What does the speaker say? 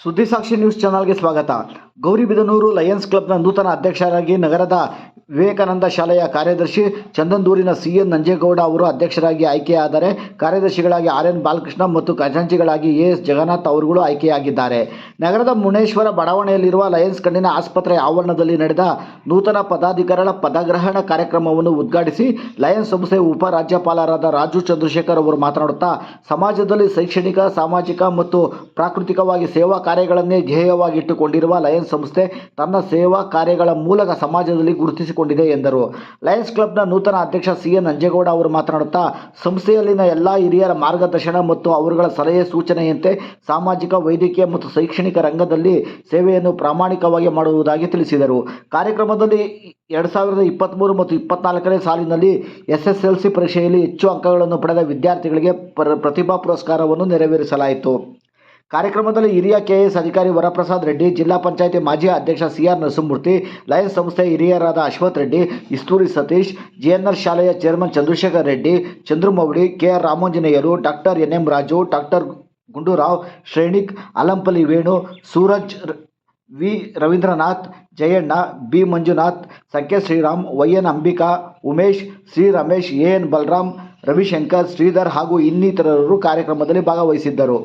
ಸುದ್ದಿಸಾಕ್ಷಿ news ಚಾನಲ್ಗೆ ಸ್ವಾಗತ. Gauribidanur Lions ಕ್ಲಬ್ನ ನೂತನ ಅಧ್ಯಕ್ಷರಾಗಿ ನಗರದ ವಿವೇಕಾನಂದ ಶಾಲೆಯ ಕಾರ್ಯದರ್ಶಿ ಚಂದನದೂರಿನ ಸಿಎನ್ ನಂಜೇಗೌಡ ಅವರು ಅಧ್ಯಕ್ಷರಾಗಿ ಆಯ್ಕೆಯಾದರೆ, ಕಾರ್ಯದರ್ಶಿಗಳಾಗಿ ಆರ್ಎನ್ ಬಾಲಕೃಷ್ಣ ಮತ್ತು ಖಜಾಂಚಿಗಳಾಗಿ ಎಎಸ್ ಜಗನ್ನಾಥ್ ಅವರುಗಳು ಆಯ್ಕೆಯಾಗಿದ್ದಾರೆ. ನಗರದ ಮುನೇಶ್ವರ ಬಡಾವಣೆಯಲ್ಲಿರುವ ಲಯನ್ಸ್ ಕಣ್ಣಿನ ಆಸ್ಪತ್ರೆ ಆವರಣದಲ್ಲಿ ನಡೆದ ನೂತನ ಪದಾಧಿಕಾರಿಗಳ ಪದಗ್ರಹಣ ಕಾರ್ಯಕ್ರಮವನ್ನು ಉದ್ಘಾಟಿಸಿ ಲಯನ್ಸ್ ಸಂಸ್ಥೆಯ ಉಪ ರಾಜ್ಯಪಾಲರಾದ ರಾಜು ಚಂದ್ರಶೇಖರ್ ಅವರು ಮಾತನಾಡುತ್ತಾ, ಸಮಾಜದಲ್ಲಿ ಶೈಕ್ಷಣಿಕ, ಸಾಮಾಜಿಕ ಮತ್ತು ಪ್ರಾಕೃತಿಕವಾಗಿ ಸೇವಾ ಕಾರ್ಯಗಳನ್ನೇ ಧ್ಯೇಯವಾಗಿಟ್ಟುಕೊಂಡಿರುವ ಲಯನ್ಸ್ ಸಂಸ್ಥೆ ತನ್ನ ಸೇವಾ ಕಾರ್ಯಗಳ ಮೂಲಕ ಸಮಾಜದಲ್ಲಿ ಗುರುತಿಸಿಕೊಂಡಿದೆ ಎಂದರು. ಲಯನ್ಸ್ ಕ್ಲಬ್ನ ನೂತನ ಅಧ್ಯಕ್ಷ ಸಿಎನ್ ನಂಜೇಗೌಡ ಅವರು ಮಾತನಾಡುತ್ತಾ, ಸಂಸ್ಥೆಯಲ್ಲಿನ ಎಲ್ಲ ಹಿರಿಯರ ಮಾರ್ಗದರ್ಶನ ಮತ್ತು ಅವರುಗಳ ಸಲಹೆ ಸೂಚನೆಯಂತೆ ಸಾಮಾಜಿಕ, ವೈದ್ಯಕೀಯ ಮತ್ತು ಶೈಕ್ಷಣಿಕ ರಂಗದಲ್ಲಿ ಸೇವೆಯನ್ನು ಪ್ರಾಮಾಣಿಕವಾಗಿ ಮಾಡುವುದಾಗಿ ತಿಳಿಸಿದರು. ಕಾರ್ಯಕ್ರಮದಲ್ಲಿ 2023 ಮತ್ತು 24ನೇ ಸಾಲಿನಲ್ಲಿ SSLC ಪರೀಕ್ಷೆಯಲ್ಲಿ ಹೆಚ್ಚು ಅಂಕಗಳನ್ನು ಪಡೆದ ವಿದ್ಯಾರ್ಥಿಗಳಿಗೆ ಪ್ರತಿಭಾ ಪುರಸ್ಕಾರವನ್ನು ನೆರವೇರಿಸಲಾಯಿತು. ಕಾರ್ಯಕ್ರಮದಲ್ಲಿ ಹಿರಿಯ ಕೆಎಎಸ್ ಅಧಿಕಾರಿ ವರಪ್ರಸಾದ್ ರೆಡ್ಡಿ, ಜಿಲ್ಲಾ ಪಂಚಾಯಿತಿ ಮಾಜಿ ಅಧ್ಯಕ್ಷ ಸಿಆರ್ ನರಸಿಂಹಮೂರ್ತಿ, ಲಯನ್ಸ್ ಸಂಸ್ಥೆಯ ಹಿರಿಯರಾದ ಅಶ್ವಥ್ ರೆಡ್ಡಿ, ಇಸ್ತೂರಿ ಸತೀಶ್, ಜಿಎನ್ಆರ್ ಶಾಲೆಯ ಚೇರ್ಮನ್ ಚಂದ್ರಶೇಖರ್ ರೆಡ್ಡಿ, ಚಂದ್ರಮೌಳಿ, ಕೆಆರ್ ರಾಮಾಂಜನೇಯರು, doctor NM Raju, doctor Gundurao, Shrenik, Alampalli Venu, Suraj, V Ravindranath, Jayanna, B Manjunath, Sankhya Sriram, YN Ambika, Umesh, Shri Ramesh, AN Balaram, Ravishankar, Sridhar ಹಾಗೂ ಇನ್ನಿತರರು ಕಾರ್ಯಕ್ರಮದಲ್ಲಿ ಭಾಗವಹಿಸಿದ್ದರು.